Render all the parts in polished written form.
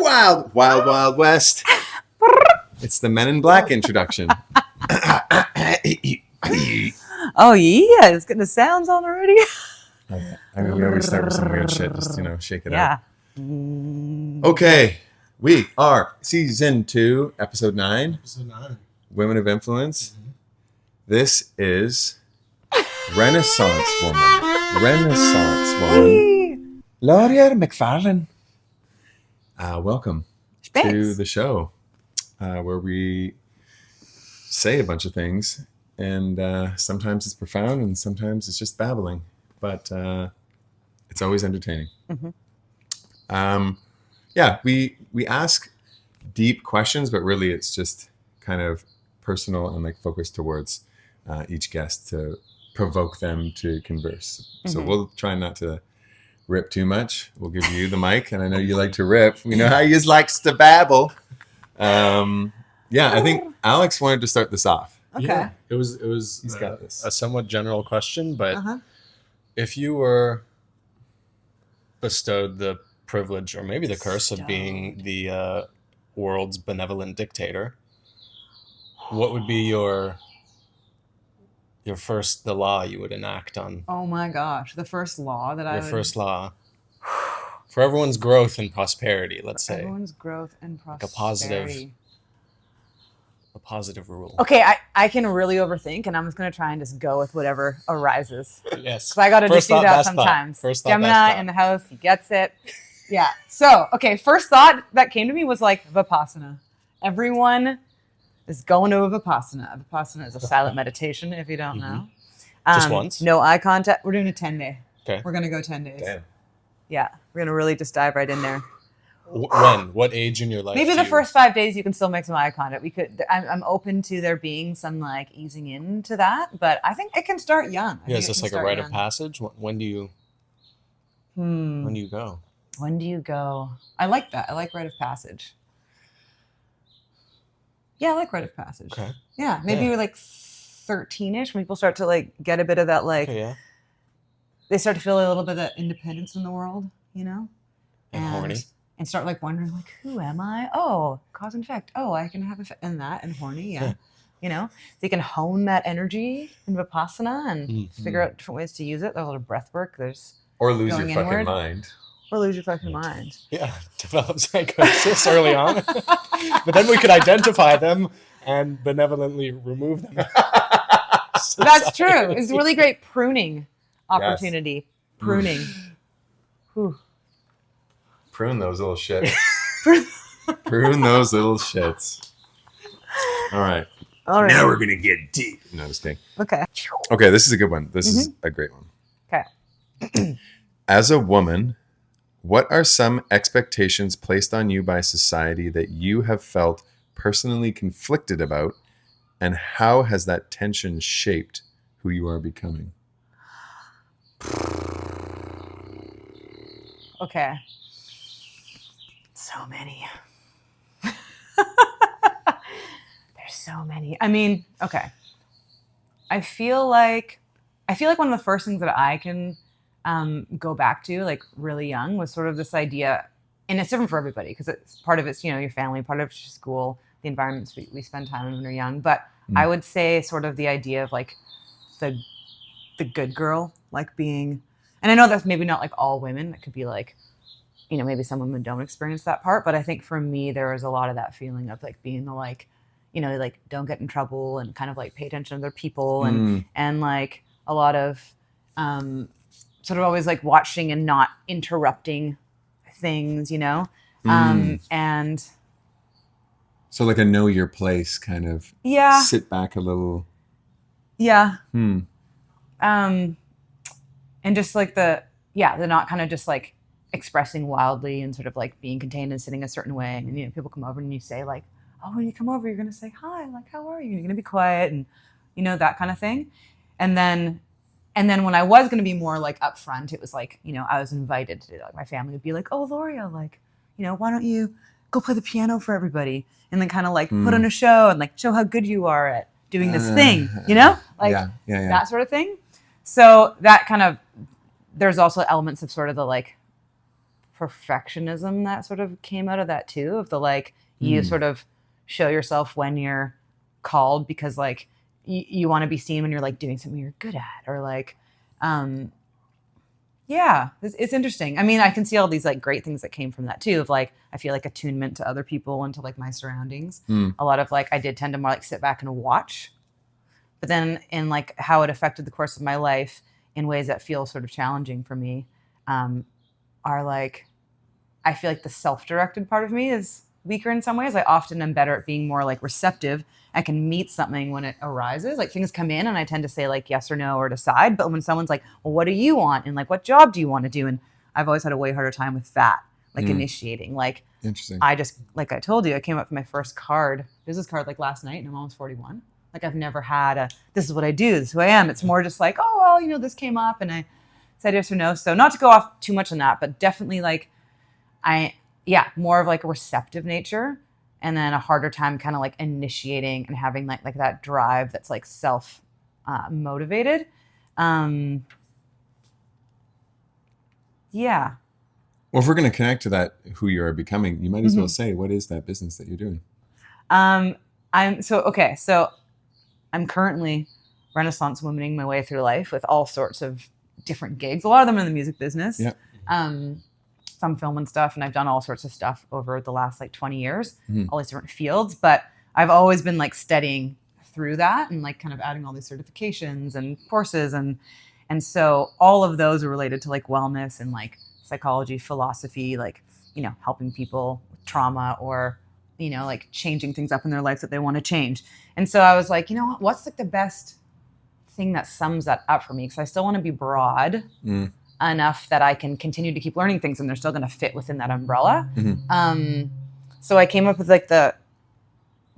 Wild, wild, wild west. It's the Men in Black introduction. Oh yeah, it's getting the sounds on already. I mean, we always start with some weird shit, just shake it out. Yeah. Okay, we are season 2, episode 9. Episode 9. Women of Influence. Mm-hmm. This is Renaissance woman. Lorea McFarlen. Welcome to the show, where we say a bunch of things, and sometimes it's profound, and sometimes it's just babbling, but it's always entertaining. Mm-hmm. We ask deep questions, but really it's just kind of personal and like focused towards each guest to provoke them to converse. Mm-hmm. So we'll try not to rip too much. We'll give you the mic, and I know you like to rip. We know how you likes to babble. I think Alex wanted to start this off. Okay. Yeah, it was He's got this. a somewhat general question, but if you were bestowed the privilege or maybe the curse of being the world's benevolent dictator, what would be the law you would enact on? Oh my gosh, the first law that I would... first law. For everyone's growth and prosperity, let's say. Everyone's growth and prosperity. Like a positive rule. Okay, I can really overthink, and I'm just going to try and just go with whatever arises. Yes. Because I got to just do that sometimes. Gemini in the house, he gets it. Yeah. So, okay, first thought that came to me was like Vipassana. Everyone is going to a Vipassana. Vipassana is a silent meditation, if you don't know. Just once? No eye contact. We're doing a 10-day. Okay. We're going to go 10 days. Damn. Yeah. We're going to really just dive right in there. When? What age in your life? Maybe the first 5 days you can still make some eye contact. I'm open to there being some like easing into that, but I think it can start young. Is this like a rite of passage? When do you go? When do you go? I like that. I like rite of passage. Yeah, I like rite of passage. Okay. Yeah, maybe you're like 13-ish when people start to like get a bit of that like. Okay, yeah. They start to feel a little bit of that independence in the world, you know, and horny, and start like wondering like, who am I? Oh, cause and effect. Oh, I can have effect and that and horny, yeah. You know, so you can hone that energy in Vipassana and figure out different ways to use it. There's a lot of breath work. Or lose your fucking mind. Or lose your fucking mind. Yeah, develop psychosis early on. But then we could identify them and benevolently remove them. That's true. It's a really great pruning opportunity. Yes. Pruning. Prune those little shits. Prune those little shits. All right. Now we're going to get deep. No, just kidding. Okay, this is a good one. This is a great one. Okay. As a woman, what are some expectations placed on you by society that you have felt personally conflicted about, and how has that tension shaped who you are becoming? Okay. So many. There's so many. I mean, okay. I feel like one of the first things that I can go back to, like really young, was sort of this idea, and it's different for everybody because it's part of it's your family, part of it's your school, the environments we spend time in when we're young. But I would say sort of the idea of like the good girl, like being, and I know that's maybe not like all women. That could be like, maybe some women don't experience that part. But I think for me, there was a lot of that feeling of like being the like, like don't get in trouble and kind of like pay attention to other people and like a lot of sort of always like watching and not interrupting things, and so like a know your place kind of sit back a little. Yeah. And just like the not kind of just like expressing wildly and sort of like being contained and sitting a certain way. And, people come over and you say like, oh, when you come over, you're going to say, hi, like, how are you? You're going to be quiet and, that kind of thing. And then when I was going to be more like upfront, it was like, I was invited to do like my family would be like, oh, Lorea, like, why don't you go play the piano for everybody? And then kind of like put on a show and like show how good you are at doing this thing, like that sort of thing. So that kind of, there's also elements of sort of the like perfectionism that sort of came out of that too, of the like you sort of show yourself when you're called because like you want to be seen when you're like doing something you're good at, or like yeah, it's interesting. I mean, I can see all these like great things that came from that too, of like I feel like attunement to other people and to like my surroundings. A lot of like I did tend to more like sit back and watch, but then in like how it affected the course of my life in ways that feel sort of challenging for me are like I feel like the self-directed part of me is weaker in some ways. I often am better at being more like receptive. I can meet something when it arises. Like things come in and I tend to say like yes or no or decide. But when someone's like, well, what do you want? And like, what job do you want to do? And I've always had a way harder time with that, like initiating. Like, interesting. I just, like I told you, I came up with my first business card like last night and I'm almost 41. Like I've never had this is what I do, this is who I am. It's more just like, oh, well, you know, this came up and I said yes or no. So not to go off too much on that, but definitely like more of like a receptive nature, and then a harder time kind of like initiating and having like that drive that's like self motivated. Yeah. Well, if we're going to connect to that, who you are becoming, you might as well say, what is that business that you're doing? So I'm currently Renaissance womaning my way through life with all sorts of different gigs. A lot of them in the music business. Yeah. Some film and stuff, and I've done all sorts of stuff over the last like 20 years, all these different fields, but I've always been like studying through that and like kind of adding all these certifications and courses, and so all of those are related to like wellness and like psychology, philosophy, like, you know, helping people with trauma or, you know, like changing things up in their life that they want to change. And so I was like, you know what, what's like the best thing that sums that up for me? Because I still want to be broad enough that I can continue to keep learning things and they're still going to fit within that umbrella. So I came up with like the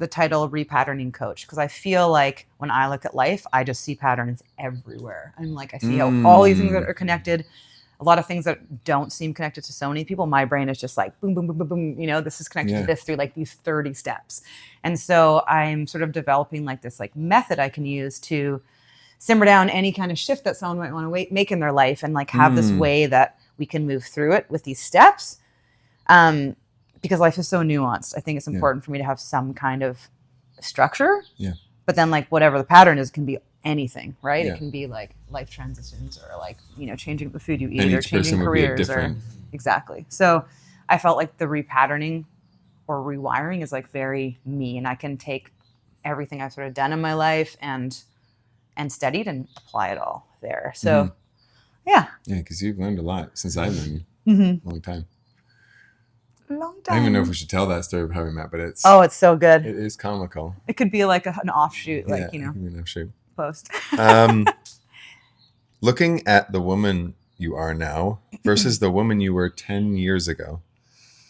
title repatterning coach, because I feel like when I look at life, I just see patterns everywhere. I'm like, I see how all these things that are connected, a lot of things that don't seem connected to so many people. My brain is just like boom, boom, boom, boom, boom. You know, this is connected to this through like these 30 steps. And so I'm sort of developing like this like method I can use to simmer down any kind of shift that someone might want to make in their life, and like have this way that we can move through it with these steps. Because life is so nuanced. I think it's important for me to have some kind of structure. Yeah. But then like whatever the pattern is can be anything, right? Yeah. It can be like life transitions or like, you know, changing the food you eat or changing careers or exactly. So I felt like the repatterning or rewiring is like very me, and I can take everything I've sort of done in my life and studied and apply it all there. So, yeah. Yeah, because you've learned a lot since I've known you. Long time. I don't even know if we should tell that story of how we met, but it's so good. It is comical. It could be like an offshoot, like, you know, an offshoot. Post. Looking at the woman you are now versus the woman you were 10 years ago,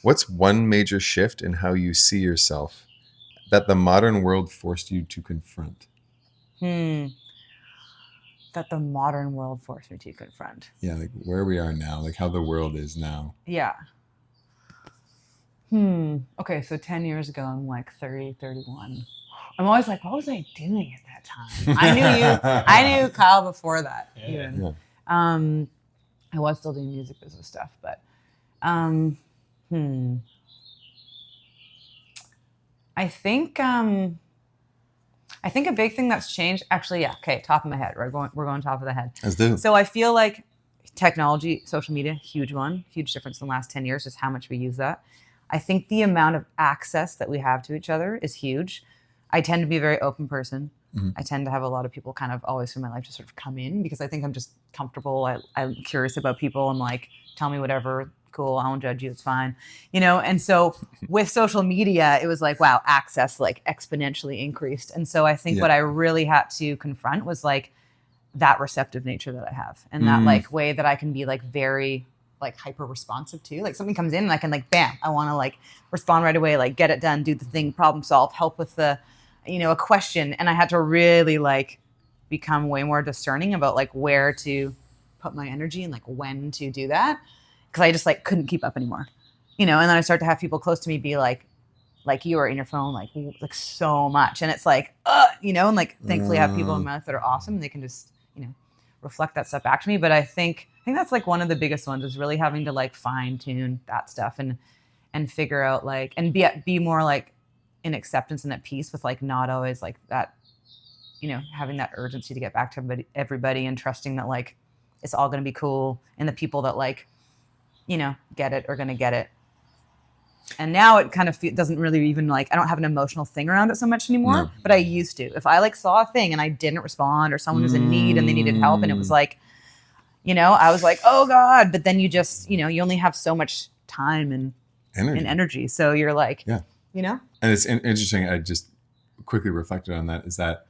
what's one major shift in how you see yourself that the modern world forced you to confront? That the modern world forced me to confront. Yeah, like where we are now, like how the world is now. Yeah. Okay, so 10 years ago, I'm like 30, 31. I'm always like, what was I doing at that time? I knew Kyle before that. Yeah. Even. Yeah. I was still doing music business stuff, but I think a big thing that's changed, actually, top of my head. We're going top of the head. Let's do it. So I feel like technology, social media, huge difference in the last 10 years, just how much we use that. I think the amount of access that we have to each other is huge. I tend to be a very open person. I tend to have a lot of people kind of always in my life just sort of come in because I think I'm just comfortable. I'm curious about people. I'm like, tell me whatever. Cool. I won't judge you. It's fine. You know? And so with social media, it was like, wow, access like exponentially increased. And so I think what I really had to confront was like that receptive nature that I have, and that like way that I can be like very like hyper responsive to, like something comes in and I can like, bam, I want to like respond right away, like get it done, do the thing, problem solve, help with the, you know, a question. And I had to really like become way more discerning about like where to put my energy and like when to do that. Cause I just like couldn't keep up anymore, you know? And then I start to have people close to me be like you are in your phone, like so much. And it's like, you know, and like thankfully I have people in my life that are awesome. And they can just, you know, reflect that stuff back to me. But I think that's like one of the biggest ones, is really having to like fine tune that stuff and figure out like, and be more like in acceptance and at peace with like not always like that, having that urgency to get back to everybody and trusting that like it's all going to be cool, and the people that like, get it are going to get it. And now it kind of doesn't really even like, I don't have an emotional thing around it so much anymore, No. but I used to. If I like saw a thing and I didn't respond, or someone was in need and they needed help, and it was like, I was like, oh God, but then you just, you only have so much time and energy. So you're like, yeah. And it's interesting. I just quickly reflected on that, is that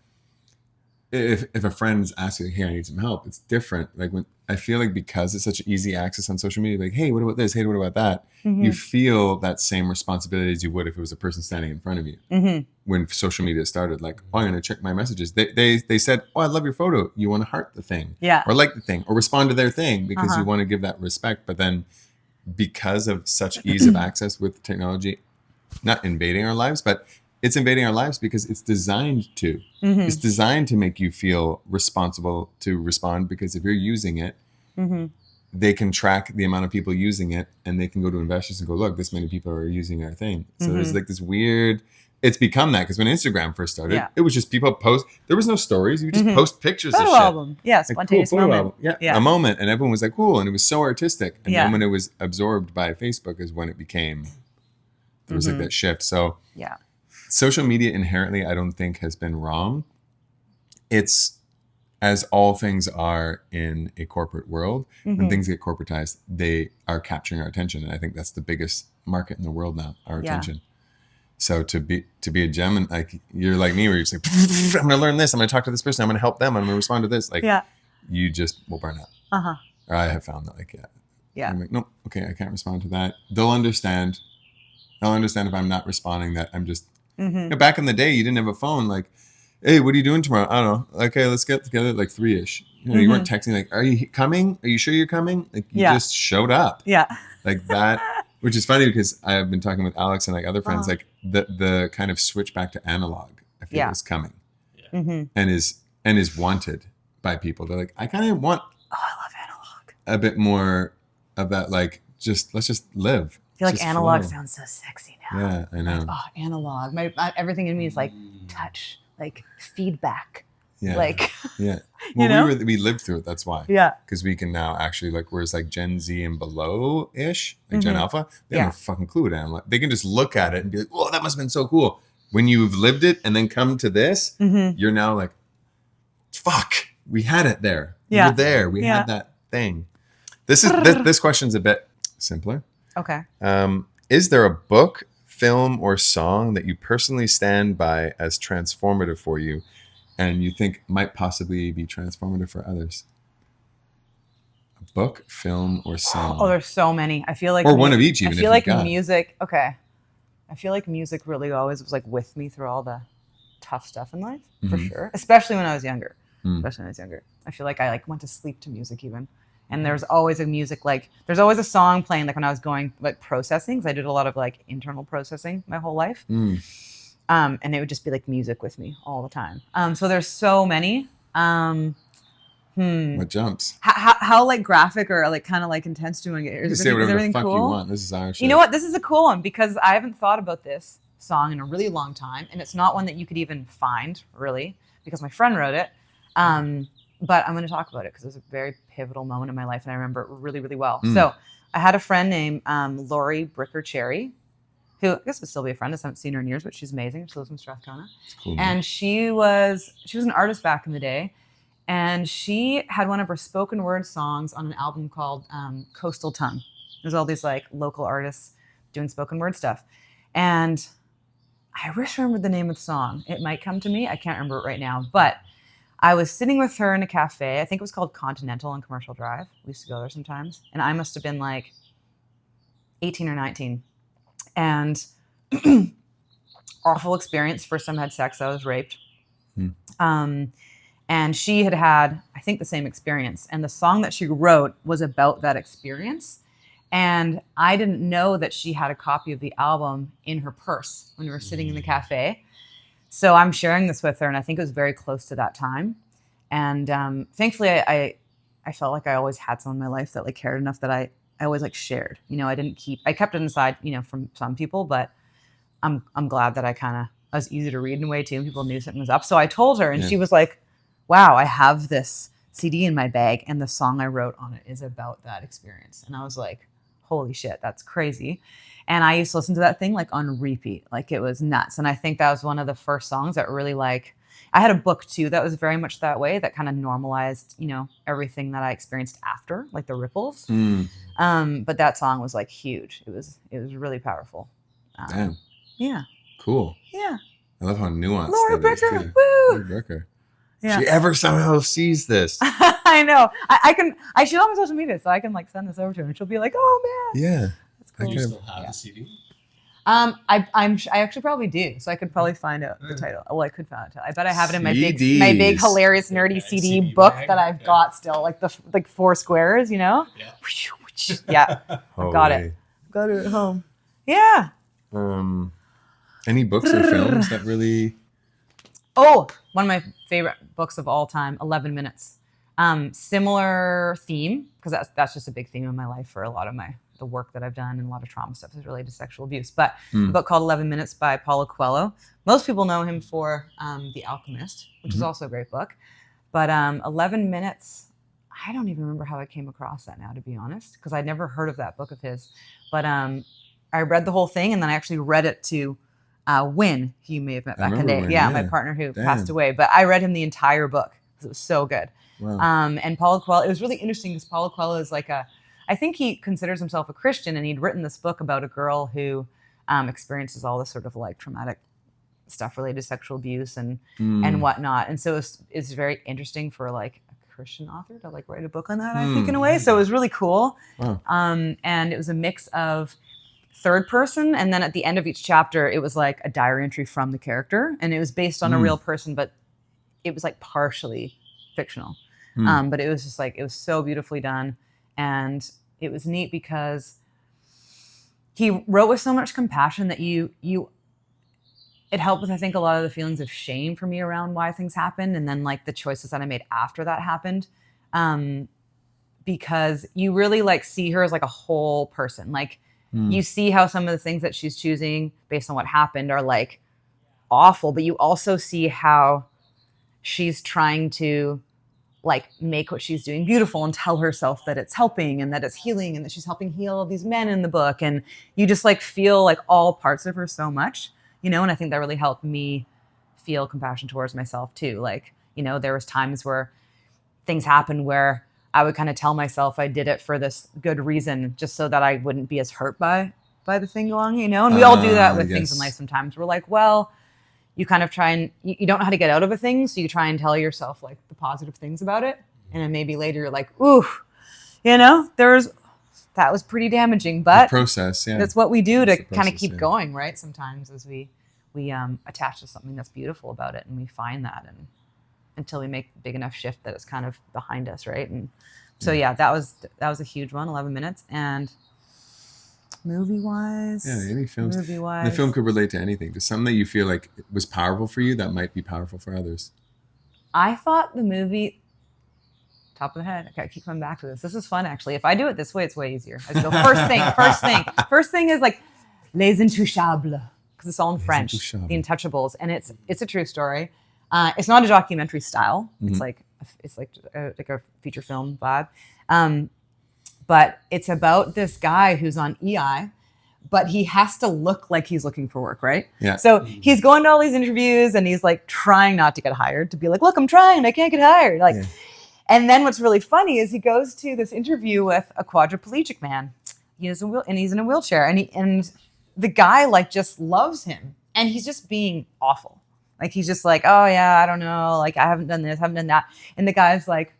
if a friend's asking, hey, I need some help, it's different. Like when I feel like, because it's such easy access on social media, like, hey, what about this? Hey, what about that? Mm-hmm. You feel that same responsibility as you would if it was a person standing in front of you. Mm-hmm. When social media started, like, oh, I'm going to check my messages. They said, oh, I love your photo. You want to heart the thing, or like the thing, or respond to their thing, because you want to give that respect. But then, because of such ease of access with technology, not invading our lives, but it's invading our lives because it's designed to. Mm-hmm. It's designed to make you feel responsible to respond, because if you're using it, they can track the amount of people using it, and they can go to investors and go, look, this many people are using our thing. So there's like this weird, it's become that, because when Instagram first started, it was just people post, there was no stories. You just post pictures photo of shit. album. Yeah, spontaneous like, cool, moment. Album. Yeah, a moment. And everyone was like, cool. And it was so artistic. And then when it was absorbed by Facebook is when it became, there was like that shift. So yeah. Social media inherently, I don't think, has been wrong. It's, as all things are in a corporate world, when things get corporatized, they are capturing our attention. And I think that's the biggest market in the world now, our attention. So to be a gem, and like, you're like me, where you're just like, I'm going to learn this. I'm going to talk to this person. I'm going to help them. I'm going to respond to this. Like, you just will burn out. Or I have found that, like, I'm like, nope, okay, I can't respond to that. They'll understand if I'm not responding, that I'm just, back in the day, you didn't have a phone. Like, hey, what are you doing tomorrow? I don't know. Okay, let's get together at like 3-ish. You weren't texting like, are you coming? Are you sure you're coming? Like, you just showed up. Yeah. Like that, which is funny, because I've been talking with Alex and like other friends, like the kind of switch back to analog, I feel is coming, and is wanted by people. They're like, I kind of want, I love analog. A bit more of that, like, let's just live. I feel like analog sounds so sexy now. Yeah, I know. Like, analog. Everything in me is like touch, like feedback. Yeah. Like, Well, we lived through it. That's why. Yeah. Because we can now actually, like, whereas like Gen Z and below ish, like Gen Alpha, they have no fucking clue what analog. They can just look at it and be like, "Oh, that must have been so cool." When you've lived it and then come to this, you're now like, "Fuck, we had it there. We were there. We had that thing." This question's a bit simpler. Okay. Is there a book, film, or song that you personally stand by as transformative for you, and you think might possibly be transformative for others? A book, film, or song? Oh, there's so many. I feel like, or one of each. Even I feel like music. Okay. I feel like music really always was like with me through all the tough stuff in life, for sure. Especially when I was younger. I feel like I like went to sleep to music even. And there's always a music, like, there's always a song playing, like when I was going, like, processing, because I did a lot of, like, internal processing my whole life. And it would just be, like, music with me all the time. So there's so many. What jumps? How like, graphic or, like, kind of, like, intense do you want to get? You say whatever the fuck you want. This is our shit. You know what? This is a cool one, because I haven't thought about this song in a really long time. And it's not one that you could even find, really, because my friend wrote it. But I'm going to talk about it because it was a very pivotal moment in my life, and I remember it really, really well. So I had a friend named Lorea Bricker Cherry, who I guess would still be a friend. I haven't seen her in years, but she's amazing. She lives in Strathcona. Cool, and she was an artist back in the day, and she had one of her spoken word songs on an album called Coastal Tongue. There's all these like local artists doing spoken word stuff, and I wish I remembered the name of the song. It might come to me. I can't remember it right now, but I was sitting with her in a cafe. I think it was called Continental on Commercial Drive. We used to go there sometimes. And I must have been like 18 or 19. And awful experience. First time I had sex, I was raped. And she had, I think, the same experience. And the song that she wrote was about that experience. And I didn't know that she had a copy of the album in her purse when we were sitting in the cafe. So I'm sharing this with her, and I think it was very close to that time. And thankfully, I I felt like I always had someone in my life that like cared enough that I always like shared. You know, I kept it inside, you know, from some people, but I'm glad that I was easy to read in a way too, and people knew something was up. So I told her, and she was like, wow, I have this CD in my bag, and the song I wrote on it is about that experience. And I was like, holy shit, that's crazy. And I used to listen to that thing like on repeat, like it was nuts. And I think that was one of the first songs that really like, I had a book too that was very much that way, that kind of normalized, you know, everything that I experienced after, like the ripples. But that song was like huge. It was really powerful. Damn. Yeah. Cool. Yeah. I love how nuanced Laura that is, Becker. too. Woo! Laura Becker. Yeah. She ever somehow sees this. I know. I should on my social media so I can like send this over to her and she'll be like, oh man. Yeah. That's cool. Do you still have the CD? I actually probably do, so I could probably find out the title. Well, I could find it. I bet I have it in my big hilarious nerdy CD book that I've got still, like the like 4 squares, you know. Yeah, I've got it. Got it at home. Yeah. Any books or films that really? Oh, one of my favorite books of all time, 11 Minutes. Similar theme, because that's just a big theme in my life for a lot of the work that I've done, and a lot of trauma stuff is related to sexual abuse. But a book called 11 Minutes by Paulo Coelho. Most people know him for The Alchemist, which is also a great book. But 11 Minutes, I don't even remember how I came across that now, to be honest, because I'd never heard of that book of his. But I read the whole thing, and then I actually read it to Win, who you may have met back in the day. Win, yeah, my partner who passed away. But I read him the entire book because it was so good. Wow. And Paulo Coelho, it was really interesting because Paulo Coelho is like I think he considers himself a Christian, and he'd written this book about a girl who experiences all this sort of like traumatic stuff related to sexual abuse and whatnot. And so it's very interesting for like a Christian author to like write a book on that, I think, in a way. So it was really cool. Wow. And it was a mix of third person, and then at the end of each chapter, it was like a diary entry from the character, and it was based on a real person, but it was like partially fictional. But it was just like, it was so beautifully done. And it was neat because he wrote with so much compassion that it helped with, I think, a lot of the feelings of shame for me around why things happened. And then like the choices that I made after that happened. Because you really like see her as like a whole person. Like you see how some of the things that she's choosing based on what happened are like awful, but you also see how she's trying to like make what she's doing beautiful and tell herself that it's helping and that it's healing and that she's helping heal these men in the book. And you just like feel like all parts of her so much, you know, and I think that really helped me feel compassion towards myself too. Like, you know, there was times where things happened where I would kind of tell myself I did it for this good reason, just so that I wouldn't be as hurt by the thing going, you know, and we all do that with things in life sometimes. We're like, well, you kind of try and you don't know how to get out of a thing. So you try and tell yourself like the positive things about it. And then maybe later you're like, ooh, you know, that was pretty damaging, but the process. Yeah. That's what we do to kind of keep going. Right. Sometimes as we attach to something that's beautiful about it, and we find that, and until we make a big enough shift that it's kind of behind us. Right. And so, yeah, that was a huge one, 11 Minutes. And movie-wise? Yeah, any films. The film could relate to anything. Just something that you feel like was powerful for you that might be powerful for others. I thought the movie, top of the head, okay, I keep coming back to this. This is fun, actually. If I do it this way, it's way easier. I just go, first thing is like, Les Intouchables, because it's all in French, The Untouchables. And it's a true story. It's not a documentary style. It's like a feature film vibe. But it's about this guy who's on EI, but he has to look like he's looking for work, right? Yeah. So he's going to all these interviews and he's like trying not to get hired, to be like, look, I'm trying, I can't get hired. Like, and then what's really funny is he goes to this interview with a quadriplegic man. He's in a wheelchair, and the guy like just loves him, and he's just being awful. Like he's just like, oh yeah, I don't know, like I haven't done this, haven't done that, and the guy's like,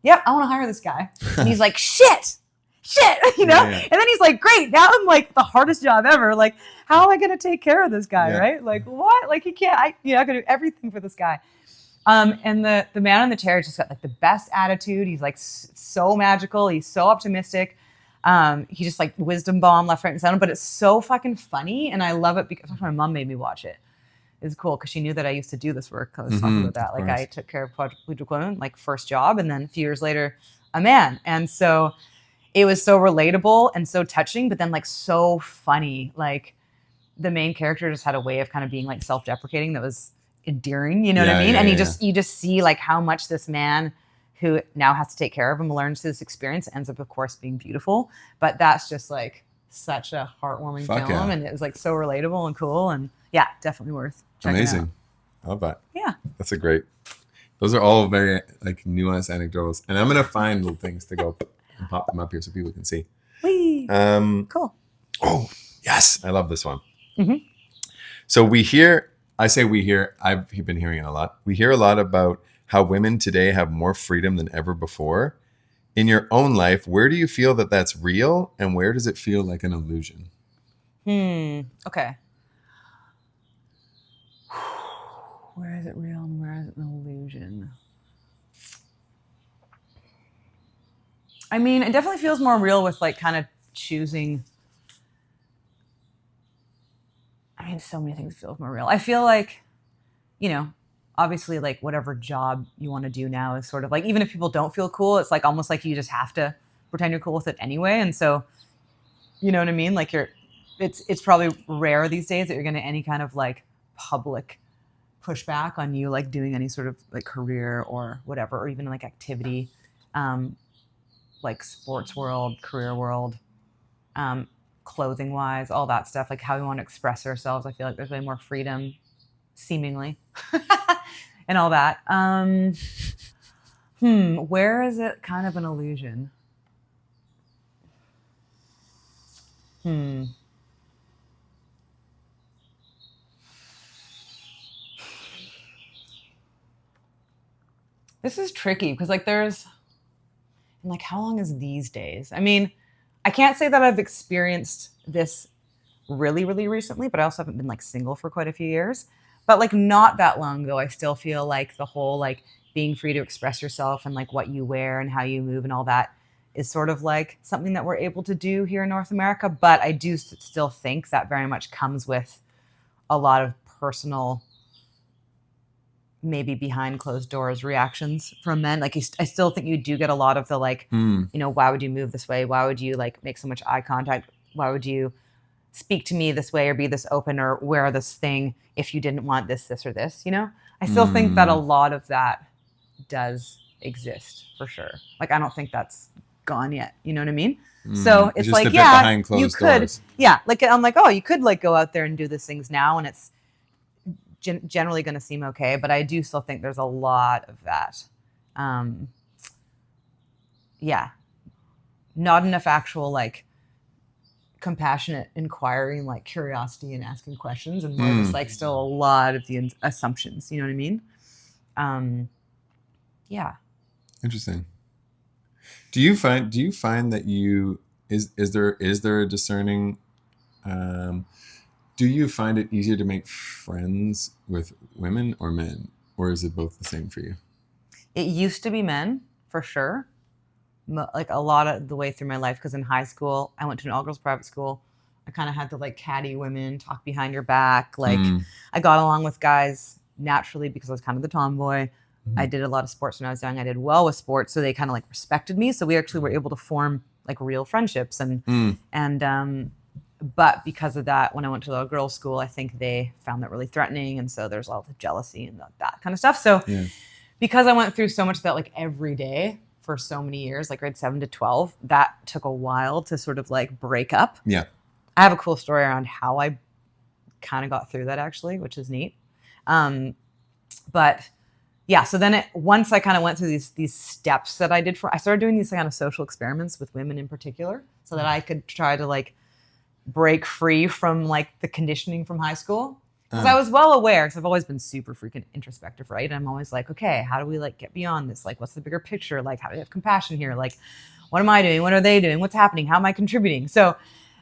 yep, I want to hire this guy. And he's like, shit, you know? Yeah. And then he's like, great, now I'm like the hardest job ever. Like, how am I going to take care of this guy, right? Like, what? Like, I got to do everything for this guy. And the man in the chair just got like the best attitude. He's like so magical. He's so optimistic. He just like wisdom bomb left, right, and center. But it's so fucking funny. And I love it because my mom made me watch it. It's cool because she knew that I used to do this work. I was talking about that. Like I took care of quadriplegic women, like first job. And then a few years later, a man. And so it was so relatable and so touching, but then like so funny. Like the main character just had a way of kind of being like self-deprecating that was endearing, you know what I mean? And you just see like how much this man who now has to take care of him learns through this experience, ends up of course being beautiful. But that's just like such a heartwarming film, and it was like so relatable and cool, and yeah, definitely worth checking Amazing. out. I love that. Yeah. That's a great. Those are all very like nuanced anecdotes, and I'm gonna find little things to go and pop them up here so people can see. Whee. Cool. Oh yes, I love this one. Mm-hmm. So I've been hearing it a lot. We hear a lot about how women today have more freedom than ever before. In your own life, where do you feel that that's real, and where does it feel like an illusion? Okay. Where is it real and where is it an illusion? I mean, it definitely feels more real with like kind of choosing. I mean, so many things feel more real. I feel like, you know, obviously like whatever job you want to do now is sort of like, even if people don't feel cool, it's like almost like you just have to pretend you're cool with it anyway. And so, you know what I mean? Like it's probably rare these days that you're going to any kind of like public pushback on you like doing any sort of like career or whatever, or even like activity, like sports world, career world, clothing wise, all that stuff, like how we want to express ourselves. I feel like there's way more freedom, seemingly, and all that. Where is it kind of an illusion? This is tricky because like there's, and like how long is these days? I mean, I can't say that I've experienced this really, really recently, but I also haven't been like single for quite a few years. But like not that long ago, I still feel like the whole like being free to express yourself and like what you wear and how you move and all that is sort of like something that we're able to do here in North America. But I do still think that very much comes with a lot of personal, maybe behind closed doors reactions from men. Like I still think you do get a lot of the like, you know, why would you move this way? Why would you like make so much eye contact? Why would you speak to me this way or be this open or wear this thing if you didn't want this, or this, you know? I still think that a lot of that does exist for sure. Like, I don't think that's gone yet. You know what I mean? So it's like, yeah, you could, doors. Yeah. Like, I'm like, oh, you could like go out there and do these things now. And it's generally going to seem okay. But I do still think there's a lot of that. Yeah. Not enough actual like compassionate inquiry and like curiosity and asking questions, and more just like still a lot of the assumptions. You know what I mean? Yeah. Interesting. Do you find that is there a discerning, do you find it easier to make friends with women or men, or is it both the same for you? It used to be men for sure. Like a lot of the way through my life, because in high school I went to an all-girls private school. I kind of had to like caddy women, talk behind your back. Like I got along with guys naturally because I was kind of the tomboy. I did a lot of sports when I was young. I did well with sports, so they kind of like respected me. So we actually were able to form like real friendships, and but because of that, when I went to the girls' school, I think they found that really threatening, and so there's all the jealousy and that kind of stuff. So because I went through so much of that like every day for so many years, like grade 7 to 12, that took a while to sort of like break up. Yeah. I have a cool story around how I kind of got through that actually, which is neat. But yeah, so then once I kind of went through these steps that I did I started doing these kind of social experiments with women in particular, so that I could try to like break free from like the conditioning from high school. Because I was well aware, because I've always been super freaking introspective, right? And I'm always like, okay, how do we like get beyond this? Like, what's the bigger picture? Like, how do we have compassion here? Like, what am I doing? What are they doing? What's happening? How am I contributing? So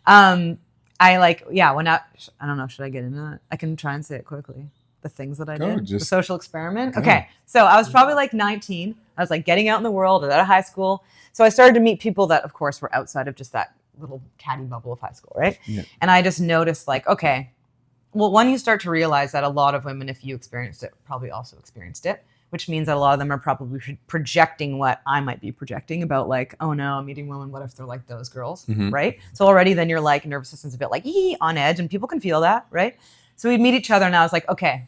I like, yeah, went out. I don't know, should I get into that? I can try and say it quickly. The things that I did, the social experiment. Okay, so I was probably like 19. I was like getting out in the world. I was out of high school. So I started to meet people that, of course, were outside of just that little catty bubble of high school, right? Yeah. And I just noticed like, okay, well, one, you start to realize that a lot of women, if you experienced it, probably also experienced it, which means that a lot of them are probably projecting what I might be projecting about like, oh no, I'm meeting women. What if they're like those girls, right? So already then you're like, nervous system's a bit like on edge, and people can feel that, right? So we'd meet each other, and I was like, okay,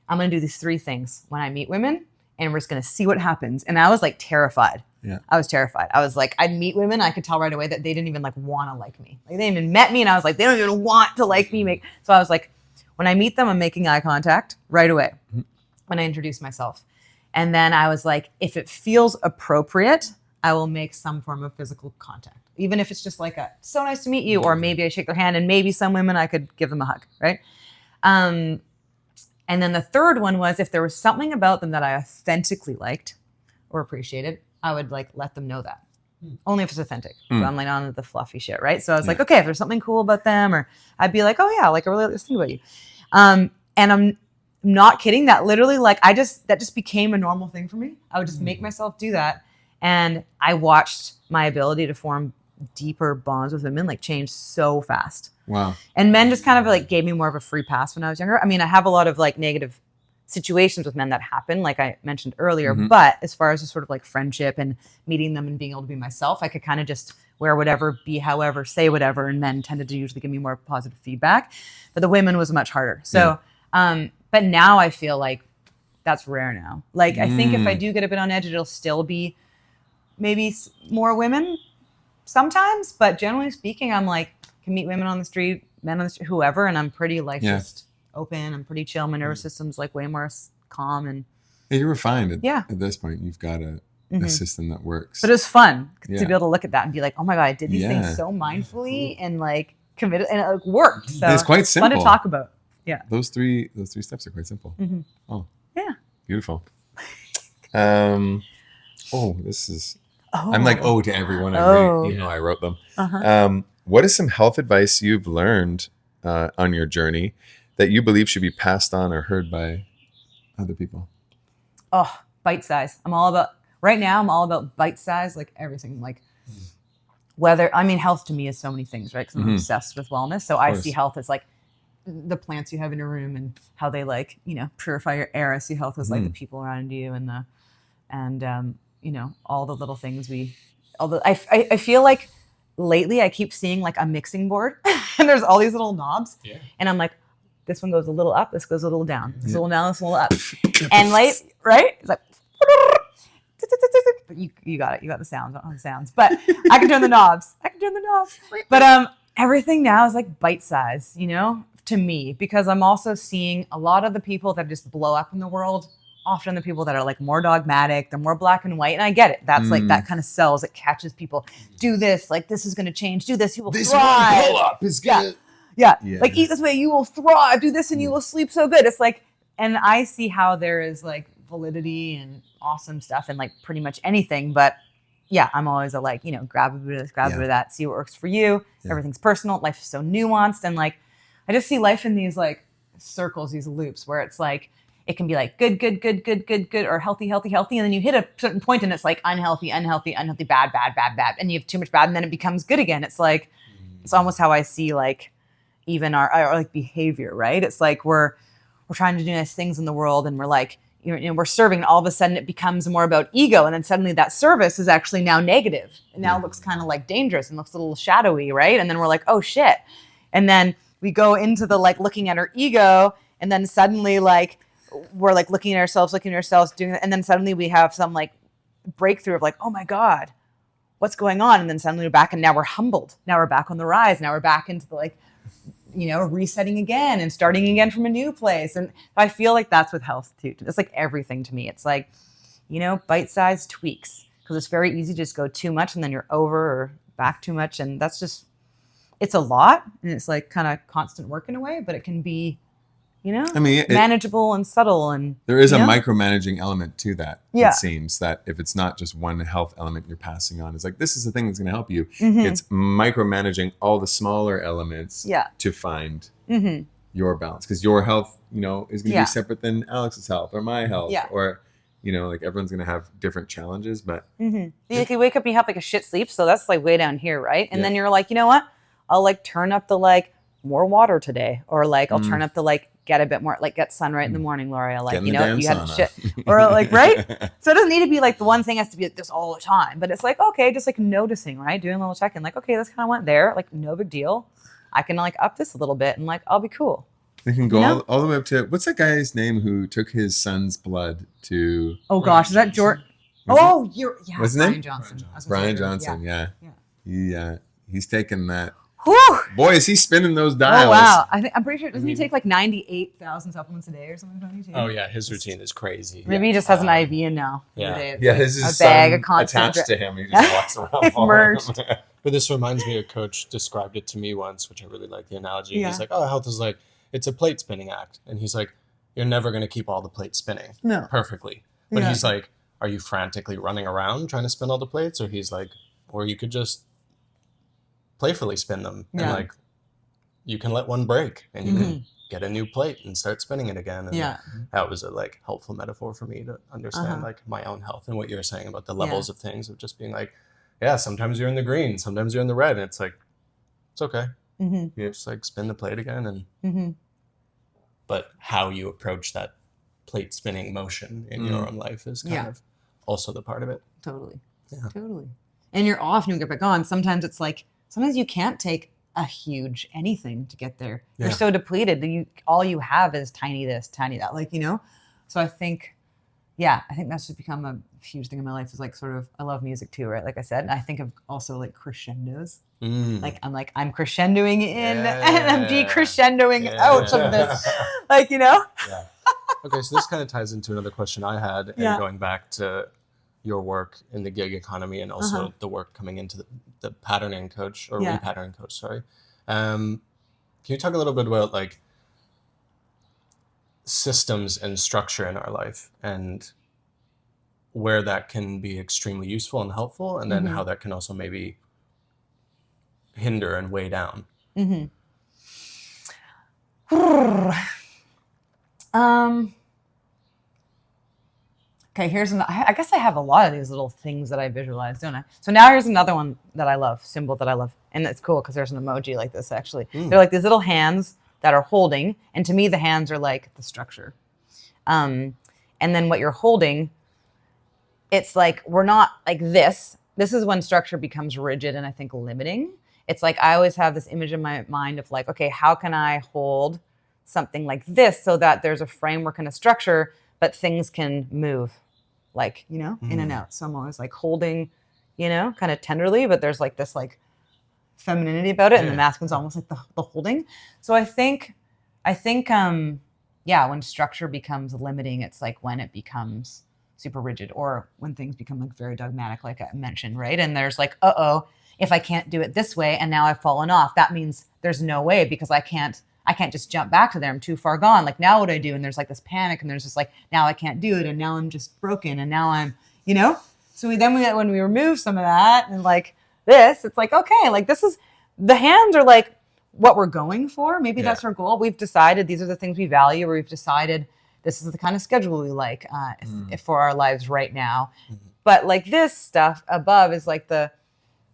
I'm going to do these 3 things when I meet women, and we're just going to see what happens. And I was like terrified. Yeah. I was terrified. I was like, I'd meet women. I could tell right away that they didn't even like want to like me. Like they didn't even met me. And I was like, they don't even want to like me. So I was like, when I meet them, I'm making eye contact right away when I introduce myself. And then I was like, if it feels appropriate, I will make some form of physical contact. Even if it's just like so nice to meet you, or maybe I shake their hand, and maybe some women I could give them a hug, right? And then the third one was if there was something about them that I authentically liked or appreciated, I would like let them know that. Only if it's authentic. So I'm like on the fluffy shit, right? So I was like, okay, if there's something cool about them, or I'd be like, oh yeah, like I really like this thing about you. And I'm not kidding. That literally like that just became a normal thing for me. I would just make myself do that. And I watched my ability to form deeper bonds with women like change so fast. Wow. And men just kind of like gave me more of a free pass when I was younger. I mean, I have a lot of like negative situations with men that happen, like I mentioned earlier, but as far as just sort of like friendship and meeting them and being able to be myself, I could kind of just wear whatever, be however, say whatever, and men tended to usually give me more positive feedback. But the women was much harder. So, but now I feel like that's rare now. Like I think if I do get a bit on edge, it'll still be maybe more women sometimes, but generally speaking, I'm like, can meet women on the street, men on the street, whoever, and I'm pretty like just open. I'm pretty chill. My nervous system's like way more calm, and you're refined at this point. You've got a system that works. But it was fun to be able to look at that and be like, oh my God, I did these things so mindfully and like committed, and it like, worked. So it's quite simple. Fun to talk about. Yeah. Those three steps are quite simple. Oh. Yeah. Beautiful. This is I'm like to everyone. I wrote them. What is some health advice you've learned on your journey that you believe should be passed on or heard by other people? Oh, bite size. Right now I'm all about bite size, like everything. Like health to me is so many things, right? Because I'm obsessed with wellness. So I see health as like the plants you have in your room and how they like, purify your air. I see health as like the people around you and all the little things I feel like lately I keep seeing like a mixing board and there's all these little knobs and I'm like, this one goes a little up, this goes a little down, this a little down, this a little up. And right? It's like, but you got it. You got the sounds. I don't know the sounds, but I can turn the knobs. But everything now is like bite size, to me, because I'm also seeing a lot of the people that just blow up in the world, often the people that are like more dogmatic, they're more black and white. And I get it. That's like, that kind of sells. It catches people. Do this, like this is going to change. Do this, you will thrive. This one pull up is going to... Yeah. Like eat this way, you will thrive. Do this and you will sleep so good. It's like, and I see how there is like validity and awesome stuff in like pretty much anything. But yeah, I'm always grab a bit of this, grab a bit of that, see what works for you. Yeah. Everything's personal. Life is so nuanced. And like, I just see life in these like circles, these loops where it's like, it can be like good, or healthy. And then you hit a certain point and it's like unhealthy, bad. And you have too much bad and then it becomes good again. It's like, it's almost how I see like even our like behavior, right? It's like we're trying to do nice things in the world and we're like, we're serving, and all of a sudden it becomes more about ego. And then suddenly that service is actually now negative and now looks kind of like dangerous and looks a little shadowy, right? And then we're like, oh shit. And then we go into the like looking at our ego and then suddenly like, we're like looking at ourselves doing it. And then suddenly we have some like breakthrough of like, oh my God, what's going on? And then suddenly we're back and now we're humbled. Now we're back on the rise. Now we're back into the like, resetting again and starting again from a new place. And I feel like that's with health too. It's like everything to me. It's like, bite-sized tweaks, because it's very easy to just go too much and then you're over or back too much. And that's just, it's a lot. And it's like kind of constant work in a way, but it can be, manageable and subtle. And there is a micromanaging element to that. Yeah. It seems that if it's not just one health element you're passing on, it's like, this is the thing that's going to help you. It's micromanaging all the smaller elements to find your balance. Because your health, is going to be separate than Alex's health or my health or, like everyone's going to have different challenges, but you wake up and you have like a shit sleep. So that's like way down here. Right. And then you're like, you know what? I'll like turn up the like more water today, or like I'll turn up the like get a bit more like get sunlight in the morning, Lorea. Like you know you had shit or like right. So it doesn't need to be like the one thing has to be like this all the time, but it's like okay, just like noticing, right? Doing a little check in, like okay, this kind of went there, like no big deal. I can like up this a little bit and like I'll be cool. They can go all the way up to what's that guy's name who took his son's blood to? Oh gosh, is that George? Oh, you're what's his name? Brian Johnson. Yeah. He's taken that. Whew. Boy, is he spinning those dials. Oh wow! I'm pretty sure doesn't he take like 98,000 supplements a day or something? Oh yeah, his routine is crazy. Maybe he just has an IV in now. Yeah, his a bag of attached to him. He just walks around. It's merged. But this reminds me, a coach described it to me once, which I really like the analogy. He's like, "Oh, health is like it's a plate spinning act," and he's like, "You're never going to keep all the plates spinning perfectly." But he's like, "Are you frantically running around trying to spin all the plates?" Or he's like, "Or you could just playfully spin them and like." You can let one break and you can get a new plate and start spinning it again. And that was a like helpful metaphor for me to understand like my own health and what you were saying about the levels of things of just being like, sometimes you're in the green, sometimes you're in the red. And it's like, it's okay. You just like spin the plate again. And but how you approach that plate spinning motion in your own life is kind of also the part of it. Totally. Yeah. Totally. And you're off and you get back on. Sometimes it's like, sometimes you can't take a huge anything to get there. You're so depleted that all you have is tiny this, tiny that, like, you know? So I think that's just become a huge thing in my life is like sort of, I love music too, right? Like I said, and I think of also like crescendos. Like, I'm crescendoing in and I'm decrescendoing out of this, like, you know? Okay. So this kind of ties into another question I had and going back to your work in the gig economy and also the work coming into the patterning coach or repatterning coach, sorry. Can you talk a little bit about like systems and structure in our life and where that can be extremely useful and helpful and then how that can also maybe hinder and weigh down? Okay, I guess I have a lot of these little things that I visualize, don't I? So now here's another one that I love, symbol that I love. And it's cool because there's an emoji like this, actually. They're like these little hands that are holding. And to me, the hands are like the structure. And then what you're holding, it's like, we're not like this. This is when structure becomes rigid and I think limiting. It's like, I always have this image in my mind of like, okay, how can I hold something like this so that there's a framework and a structure, but things can move. Like, you know, in and out. So I'm always like holding, you know, kind of tenderly, but there's like this like femininity about it. And the masculine's almost like the holding. So I think, when structure becomes limiting, it's like when it becomes super rigid or when things become like very dogmatic, like I mentioned, right? And there's like, if I can't do it this way and now I've fallen off, that means there's no way because I can't just jump back to there. I'm too far gone. Like, now what do I do? And there's like this panic and there's just like, now I can't do it. And now I'm just broken. And now I'm, you know? So when we remove some of that and like this, it's like, okay, like this is, the hands are like what we're going for. Maybe that's our goal. We've decided these are the things we value, or we've decided this is the kind of schedule we like if for our lives right now. But like this stuff above is like the,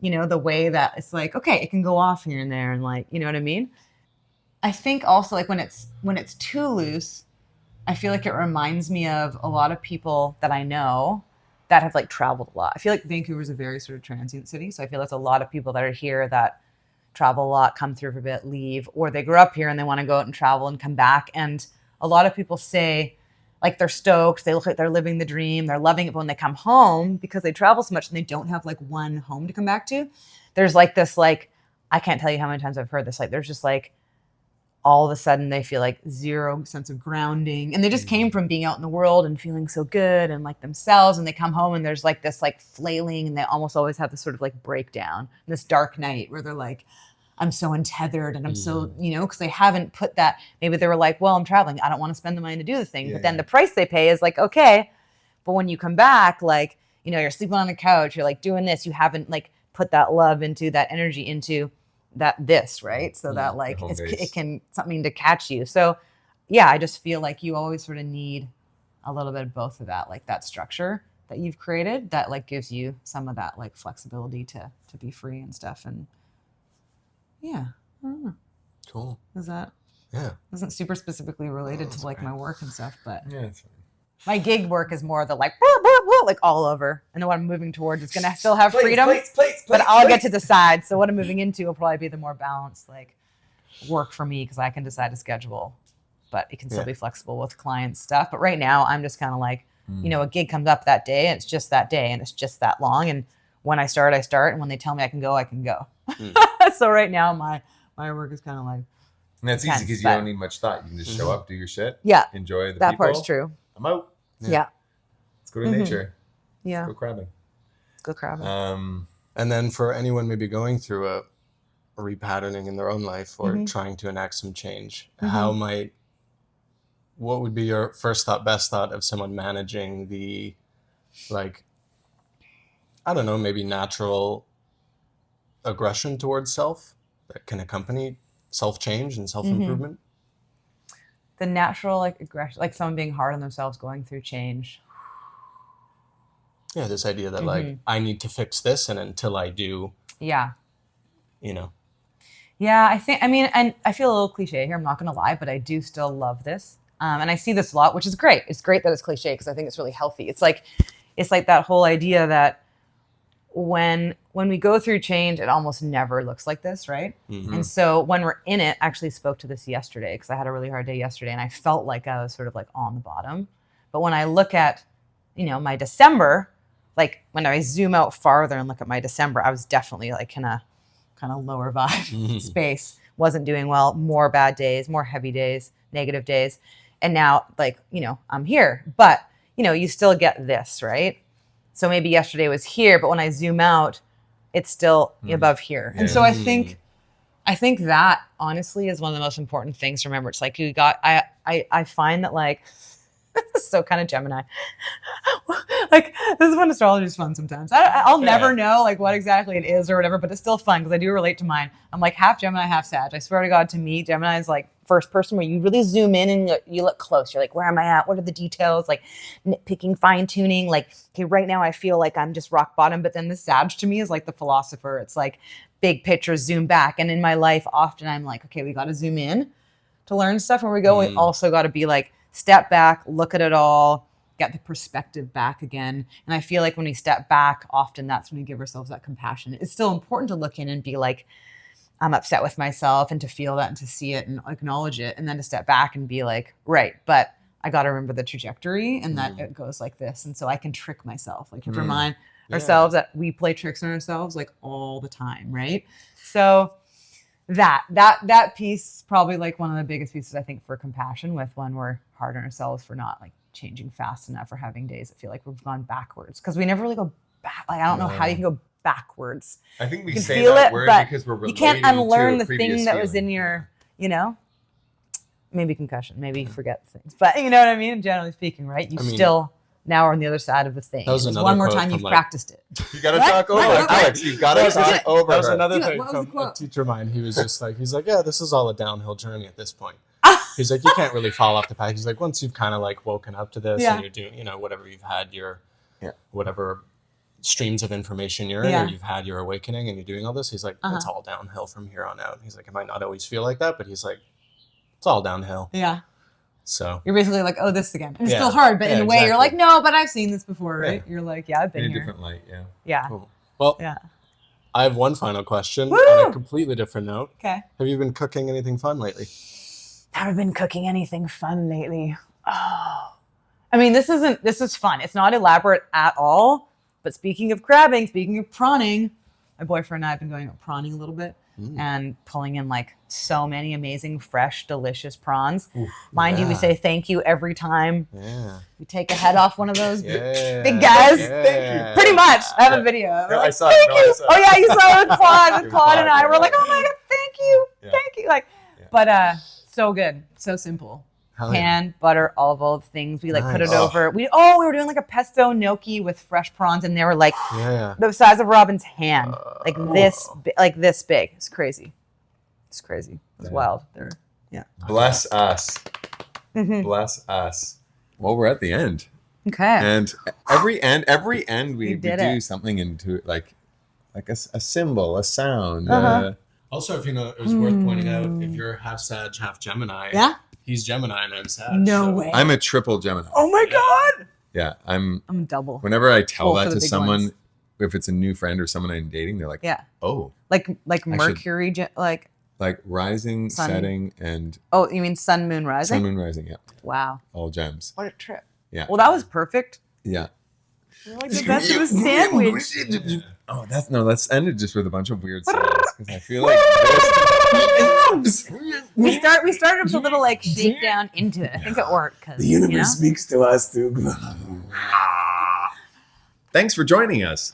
you know, the way that it's like, okay, it can go off here and there and like, you know what I mean? I think also like when it's too loose, I feel like it reminds me of a lot of people that I know that have like traveled a lot. I feel like Vancouver's a very sort of transient city. So I feel that's a lot of people that are here that travel a lot, come through for a bit, leave, or they grew up here and they want to go out and travel and come back. And a lot of people say like they're stoked, they look like they're living the dream, they're loving it. But when they come home, because they travel so much and they don't have like one home to come back to, there's like this, like, I can't tell you how many times I've heard this, like there's just like, all of a sudden they feel like zero sense of grounding and they just came from being out in the world and feeling so good and like themselves, and they come home and there's like this like flailing, and they almost always have this sort of like breakdown, this dark night where they're like, I'm so untethered and I'm so, you know, because they haven't put that, maybe they were like, well, I'm traveling, I don't want to spend the money to do the thing, but then the price they pay is like, okay, but when you come back, like, you know, you're sleeping on the couch, you're like doing this, you haven't like put that love into that energy into this, right? So that like it can something to catch you. So yeah, I just feel like you always sort of need a little bit of both of that, like that structure that you've created that like gives you some of that like flexibility to be free and stuff. And yeah, I don't know. Cool. Is that? Yeah. Isn't super specifically related to like my work and stuff, but yeah, it's fine. my gig work is more the like all over. And what I'm moving towards is gonna still have freedom, but I'll get to decide. So what I'm moving into will probably be the more balanced like work for me because I can decide a schedule, but it can still be flexible with client stuff. But right now I'm just kind of like, you know, a gig comes up that day and it's just that day and it's just that long. And when I start, I start. And when they tell me I can go, I can go. So right now my work is kind of like, and that's easy because you don't need much thought. You can just show up, do your shit. Yeah. Enjoy the that people. Part's true. I'm out. Yeah. Let's go to nature. Yeah. Let's go crabbing. Let's go crabbing. And then for anyone maybe going through a repatterning in their own life or trying to enact some change, what would be your first thought, best thought of someone managing the, like, I don't know, maybe natural aggression towards self that can accompany self-change and self-improvement? The natural like aggression, like someone being hard on themselves going through change. Yeah, this idea that like, I need to fix this, and until I do, you know. Yeah, I mean, and I feel a little cliche here, I'm not going to lie, but I do still love this. And I see this a lot, which is great. It's great that it's cliche because I think it's really healthy. It's like that whole idea that when we go through change, it almost never looks like this, right? And so when we're in it, I actually spoke to this yesterday because I had a really hard day yesterday and I felt like I was sort of like on the bottom. But when I look at, you know, my December, like when I zoom out farther and look at my December, I was definitely like in a kind of lower vibe space, wasn't doing well, more bad days, more heavy days, negative days. And now like, you know, I'm here, but you know, you still get this, right? So maybe yesterday was here, but when I zoom out, it's still above here. And so I think that honestly is one of the most important things to remember. It's like I find that like, this is so kind of Gemini. Like this is when astrology is fun sometimes. I'll never know like what exactly it is or whatever, but it's still fun because I do relate to mine. I'm like half Gemini, half Sag. I swear to God, to me, Gemini is like first person where you really zoom in and you look close. You're like, where am I at? What are the details? Like nitpicking, fine tuning. Like, okay, right now I feel like I'm just rock bottom. But then the Sag to me is like the philosopher. It's like big picture, zoom back. And in my life, often I'm like, okay, we got to zoom in to learn stuff. When we go, we also got to be like, step back, look at it all, get the perspective back again. And I feel like when we step back, often that's when we give ourselves that compassion. It's still important to look in and be like, I'm upset with myself, and to feel that and to see it and acknowledge it, and then to step back and be like, right, but I got to remember the trajectory and that it goes like this. And so I can trick myself. Like, you have to remind ourselves that we play tricks on ourselves like all the time, right? So that piece is probably like one of the biggest pieces, I think, for compassion with when we're hard on ourselves for not like changing fast enough or having days that feel like we've gone backwards, because we never really go back. Like, I don't know how you can go backwards. I think we say that word because we're relating, you can't unlearn to the thing that was in your, you know, maybe concussion, maybe forget things, but you know what I mean? Generally speaking, right? You still now are on the other side of the thing. That was another one more quote time you've like, practiced it. You got to talk over it, Alex. You got to talk over it. That was another thing from a teacher of mine. He was just like, he's like, yeah, this is all a downhill journey at this point. He's like, you can't really fall off the path. He's like, once you've kind of like woken up to this and you're doing, you know, whatever you've had your, whatever streams of information you're in, or you've had your awakening and you're doing all this. He's like, it's all downhill from here on out. He's like, it might not always feel like that, but he's like, it's all downhill. Yeah. So you're basically like, oh, this again. And it's still hard, but in a way you're like, no, but I've seen this before, right? You're like, yeah, I've been here. In a different light, Yeah. Cool. Well, I have one final question on a completely different note. Okay. Have you been cooking anything fun lately? Haven't been cooking anything fun lately. Oh, I mean, this is fun. It's not elaborate at all. But speaking of crabbing, speaking of prawning, my boyfriend and I have been going out prawning a little bit and pulling in like so many amazing, fresh, delicious prawns. Oof, Mind you, we say thank you every time we take a head off one of those big guys. Thank you. Pretty much. I have a video. No, like, I saw it. No, I saw it. Oh yeah, you saw it with Claude. With Claude and I were like, oh my God, thank you. Thank you. Like, but so good. So simple. Pan, butter, olive oil things. We like put it over. We were doing like a pesto gnocchi with fresh prawns, and they were like the size of Robin's hand, like this big. It's crazy. It's crazy. It's wild. Bless us. Bless us. Well, we're at the end. Okay. And every end we do something into like a symbol, a sound, Also, if you know, it was worth pointing out, if you're half Sag, half Gemini. Yeah. He's Gemini and I'm Sag. No way. I'm a triple Gemini. Oh my God. Yeah, I'm double. Whenever I tell that to someone, ones. if it's a new friend or someone I'm dating, they're like, yeah. Oh. Like Mercury, like rising, sun. Setting, and... Oh, you mean sun, moon, rising? Sun, moon, rising, yeah. Wow. All gems. What a trip. Yeah. Well, that was perfect. Yeah. Like the best of a sandwich. Oh, let's end it just with a bunch of weird sounds because I feel like we started with a little like shakedown into it. I think it worked. The universe speaks to us through. Thanks for joining us.